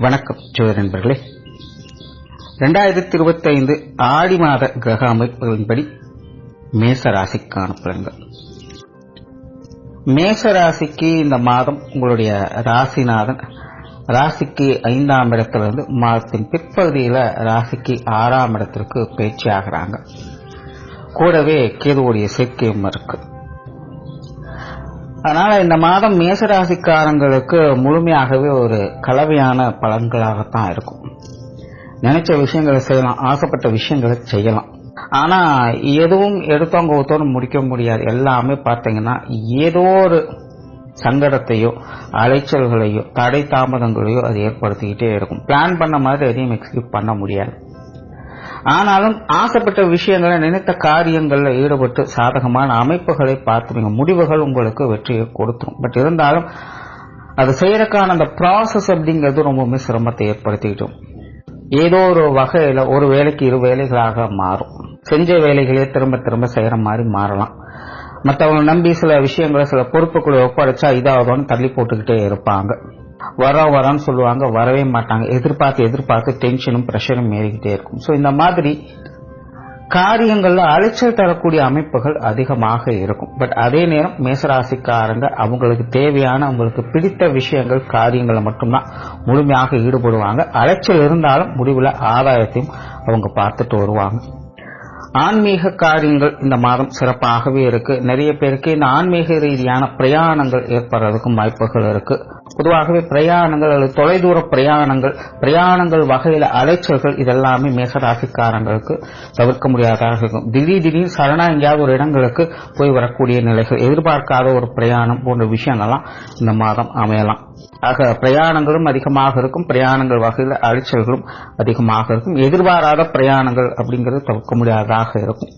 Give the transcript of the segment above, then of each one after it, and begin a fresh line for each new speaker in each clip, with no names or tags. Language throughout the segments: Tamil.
வணக்கம் ஜோதி நண்பர்களே. 2025 ஆடி மாத கிரக அமைப்புகளின்படி மேச ராசிக்கான பலன்கள். மேச ராசிக்கு இந்த மாதம் உங்களுடைய ராசிநாதன் ராசிக்கு 5ஆம் இடத்திலிருந்து மாதத்தின் பிற்பகுதியில் ராசிக்கு 6ஆம் இடத்திற்கு பயிற்சி ஆகிறாங்க. கூடவே கேதுவுடைய சேர்க்கையும் இருக்கு. அதனால இந்த மாதம் மேசராசிக்காரங்களுக்கு முழுமையாகவே ஒரு கலவையான பலன்களாகத்தான் இருக்கும். நினைச்ச விஷயங்களை செய்யலாம், ஆசைப்பட்ட விஷயங்களை செய்யலாம். ஆனா எதுவும் எடுத்தவங்க முடிக்க முடியாது. எல்லாமே பார்த்தீங்கன்னா ஏதோ ஒரு சங்கடத்தையோ அலைச்சல்களையோ தடை தாமதங்களையோ அது ஏற்படுத்திக்கிட்டே இருக்கும். பிளான் பண்ண மாதிரி எதையும் எக்ஸிக்யூட் பண்ண முடியாது. ஆனாலும் ஆசைப்பட்ட விஷயங்களை நினைத்த காரியங்கள்ல ஈடுபட்டு சாதகமான அமைப்புகளை பார்த்துவீங்க. முடிவுகள் உங்களுக்கு வெற்றியை கொடுத்துரும். பட் இருந்தாலும் அது செய்யறதுக்கான அந்த ப்ராசஸ் அப்படிங்கிறது ரொம்பவுமே சிரமத்தை ஏற்படுத்திக்கிட்டோம். ஏதோ ஒரு வகையில ஒரு வேலைக்கு 2 வேலைகளாக மாறும். செஞ்ச வேலைகளே திரும்ப திரும்ப செய்யற மாதிரி மாறலாம். மற்றவங்க நம்பி சில விஷயங்களை சில பொறுப்புகளை ஒப்படைச்சா இதாவதோன்னு தள்ளி போட்டுக்கிட்டே இருப்பாங்க. வரான்னு சொல்லுவாங்க, வரவே மாட்டாங்க. எதிர்பார்த்து டென்ஷனும் பிரஷரும் ஏறிக்கிட்டே இருக்கும். ஸோ இந்த மாதிரி காரியங்கள்ல அலைச்சல் தரக்கூடிய அமைப்புகள் அதிகமாக இருக்கும். பட் அதே நேரம் மேசராசிக்காரங்க அவங்களுக்கு தேவையான அவங்களுக்கு பிடித்த விஷயங்கள் காரியங்களை மட்டும்தான் முழுமையாக ஈடுபடுவாங்க. அலைச்சல் இருந்தாலும் முடிவுல ஆதாயத்தையும் அவங்க பார்த்துட்டு வருவாங்க. ஆன்மீக காரியங்கள் இந்த மாதம் சிறப்பாகவே இருக்கு. நிறைய பேருக்கு இந்த ஆன்மீக ரீதியான பிரயாணங்கள் ஏற்படுறதுக்கும் வாய்ப்புகள் இருக்கு. பொதுவாகவே பிரயாணங்கள் அல்லது தொலைதூர பிரயாணங்கள் வகையில அலைச்சல்கள் இதெல்லாமே மேசராசிக்காரங்களுக்கு தவிர்க்க முடியாததாக இருக்கும். திடீர்னு சடனா எங்கேயாவது ஒரு இடங்களுக்கு போய் வரக்கூடிய நிலைகள், எதிர்பார்க்காத ஒரு பிரயாணம் போன்ற விஷயங்கள்லாம் இந்த மாதம் அமையலாம். ஆக பிரயாணங்களும் அதிகமாக இருக்கும். பிரயாணங்கள் வகையில் அலைச்சல்களும் அதிகமாக இருக்கும். எதிர்பாராத பிரயாணங்கள் அப்படிங்கிறது தவிர்க்க முடியாததாக இருக்கும்.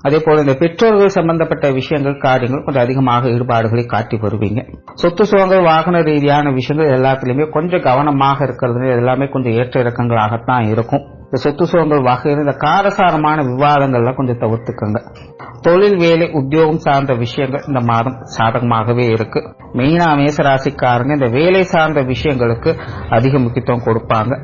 அதே போல இந்த பெற்றோர்கள் சம்பந்தப்பட்ட விஷயங்கள் காரியங்கள் கொஞ்சம் அதிகமாக ஈடுபாடுகளை காட்டி வருவீங்க. சொத்து சுகங்கள் வாகன ரீதியான விஷயங்கள் எல்லாத்திலுமே கொஞ்சம் கவனமாக இருக்கிறது எல்லாமே கொஞ்சம் ஏற்ற இறக்கங்களாகத்தான் இருக்கும். இந்த சொத்து சுகங்கள் வகையில் இந்த காரசாரமான விவாதங்கள்லாம் கொஞ்சம் தவிர்த்துக்கங்க. தொழில் வேலை உத்தியோகம் சார்ந்த விஷயங்கள் இந்த மாதம் சாதகமாகவே இருக்கு. மெயினா மேசராசிக்காரங்க இந்த வேலை சார்ந்த விஷயங்களுக்கு அதிக முக்கியத்துவம் கொடுப்பாங்க.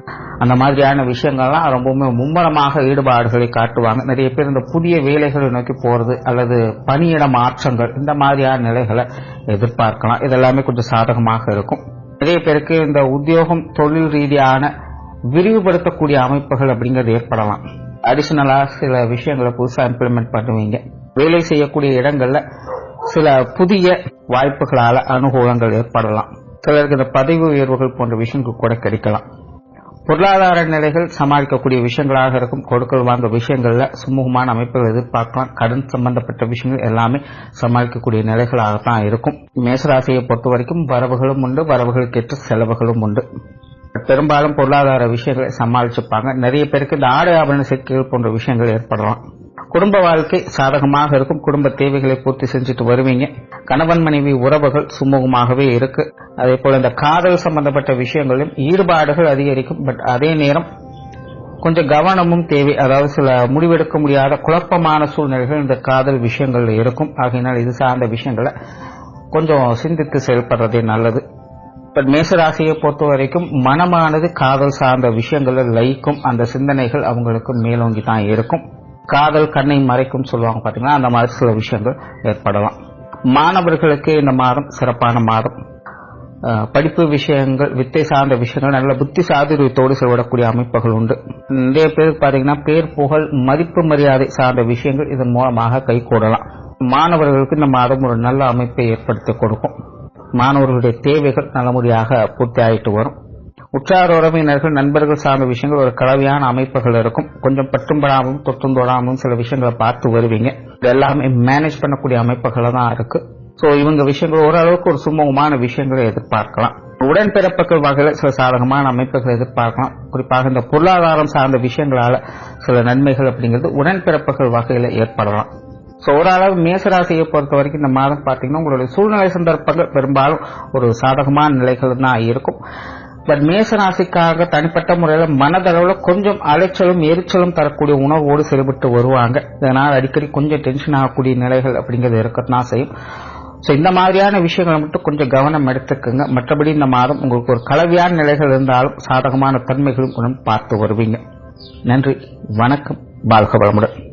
அந்த மாதிரியான விஷயங்கள்லாம் ரொம்பவுமே மும்முரமாக ஈடுபாடுகளை காட்டுவாங்க. நிறைய பேர் இந்த புதிய வேலைகளை நோக்கி போறது அல்லது பணியிட மாற்றங்கள் இந்த மாதிரியான நிலைகளை எதிர்பார்க்கலாம். இதெல்லாமே கொஞ்சம் சாதகமாக இருக்கும். நிறைய பேருக்கு இந்த உத்தியோகம் தொழில் ரீதியான விரிவுபடுத்தக்கூடிய அமைப்புகள் அப்படிங்கிறது ஏற்படலாம். அடிஷனலா சில விஷயங்களை புதுசா இம்ப்ளிமெண்ட் பண்ணுவீங்க. வேலை செய்யக்கூடிய இடங்கள்ல சில புதிய வாய்ப்புகளால அனுகூலங்கள் ஏற்படலாம். சிலருக்கு இந்த பதவி உயர்வுகள் போன்ற விஷயங்கள் கூட கிடைக்கலாம். பொருளாதார நிலைகள் சமாளிக்கக்கூடிய விஷயங்களாக இருக்கும். கொடுக்கல் வாங்க விஷயங்கள்ல சுமூகமான அமைப்புகள் எதிர்பார்க்கலாம். கடன் சம்பந்தப்பட்ட விஷயங்கள் எல்லாமே சமாளிக்கக்கூடிய நிலைகளாகத்தான் இருக்கும். மேசராசியை பொறுத்த வரைக்கும் வரவுகளும் உண்டு, வரவுகளுக்கு ஏற்ற செலவுகளும் உண்டு. பெரும்பாலும் பொருளாதார விஷயங்களை சமாளிச்சுப்பாங்க. நிறைய பேருக்கு இந்த ஆடை ஆபரண சேர்க்கைகள் போன்ற விஷயங்கள் ஏற்படலாம். குடும்ப வாழ்க்கை சாதகமாக இருக்கும். குடும்ப தேவைகளை பூர்த்தி செஞ்சுட்டு வருவீங்க. கணவன் மனைவி உறவுகள் சுமூகமாகவே இருக்கு. அதே போல இந்த காதல் சம்பந்தப்பட்ட விஷயங்களிலும் ஈடுபாடுகள் அதிகரிக்கும். பட் அதே நேரம் கொஞ்சம் கவனமும் தேவை. அதாவது சில முடிவெடுக்க முடியாத குழப்பமான சூழ்நிலைகள் இந்த காதல் விஷயங்கள் இருக்கும். ஆகையினால் இது சார்ந்த விஷயங்களை கொஞ்சம் சிந்தித்து செயல்படுறதே நல்லது. பட் மேசராசியை பொறுத்த வரைக்கும் மனமானது காதல் சார்ந்த விஷயங்களை லயிக்கும். அந்த சிந்தனைகள் அவங்களுக்கு மேலோங்கி தான் இருக்கும். காதல் கண்ணை மறைக்கும் சொல்லுவாங்க பாத்தீங்கன்னா, அந்த மாதிரி சில விஷயங்கள் ஏற்படலாம். மாணவர்களுக்கு இந்த மாதம் சிறப்பான மாதம். படிப்பு விஷயங்கள் வித்தை சார்ந்த விஷயங்கள் நல்ல புத்தி சாதுரியத்தோடு செயல்படக்கூடிய அமைப்புகள் உண்டு. நிறைய பேர் பாத்தீங்கன்னா பேர் புகழ் மதிப்பு மரியாதை சார்ந்த விஷயங்கள் இதன் மூலமாக கை கூடலாம். மாணவர்களுக்கு இந்த மாதம் ஒரு நல்ல அமைப்பை ஏற்படுத்தி கொடுக்கும். மாணவர்களுடைய தேவைகள் நல்லபடியாக பூர்த்தி ஆகிட்டு வரும். உற்றார் உறவினர்கள் நண்பர்கள் சார்ந்த விஷயங்கள் ஒரு கலவையான அமைப்புகள் இருக்கும். கொஞ்சம் பட்டும்படாமலும் தொற்றும் தொடாமலும் சில விஷயங்களை பார்த்து வருவீங்க. இது எல்லாமே மேனேஜ் பண்ணக்கூடிய அமைப்புகள் தான் இருக்கு. சோ இவங்க விஷயங்கள் ஓரளவுக்கு ஒரு சுமூகமான விஷயங்களை எதிர்பார்க்கலாம். உடன்பிறப்புகள் வகையில சில சாதகமான அமைப்புகளை எதிர்பார்க்கலாம். குறிப்பாக இந்த பொருளாதாரம் சார்ந்த விஷயங்களால சில நன்மைகள் அப்படிங்கிறது உடன்பிறப்புகள் வகையில ஏற்படலாம். ஸோ ஓரளவு மேசராசியை பொறுத்த வரைக்கும் இந்த மாதம் பார்த்தீங்கன்னா உங்களுடைய சூழ்நிலை சந்தர்ப்பங்கள் பெரும்பாலும் ஒரு சாதகமான நிலைகள் தான் இருக்கும். பட் மேசராசிக்காக தனிப்பட்ட முறையில் மனதளவில் கொஞ்சம் அலைச்சலும் எரிச்சலும் தரக்கூடிய உணர்வோடு செயல்பட்டு வருவாங்க. இதனால் அடிக்கடி கொஞ்சம் டென்ஷன் ஆகக்கூடிய நிலைகள் அப்படிங்கிறது இருக்கத்தான் செய்யும். இந்த மாதிரியான விஷயங்களை மட்டும் கொஞ்சம் கவனம் எடுத்துக்கோங்க. மற்றபடி இந்த மாதம் உங்களுக்கு ஒரு கலவையான நிலைகள் இருந்தாலும் சாதகமான தன்மைகளும் பார்த்து வருவீங்க. நன்றி, வணக்கம், வாழ்க வளமுடன்.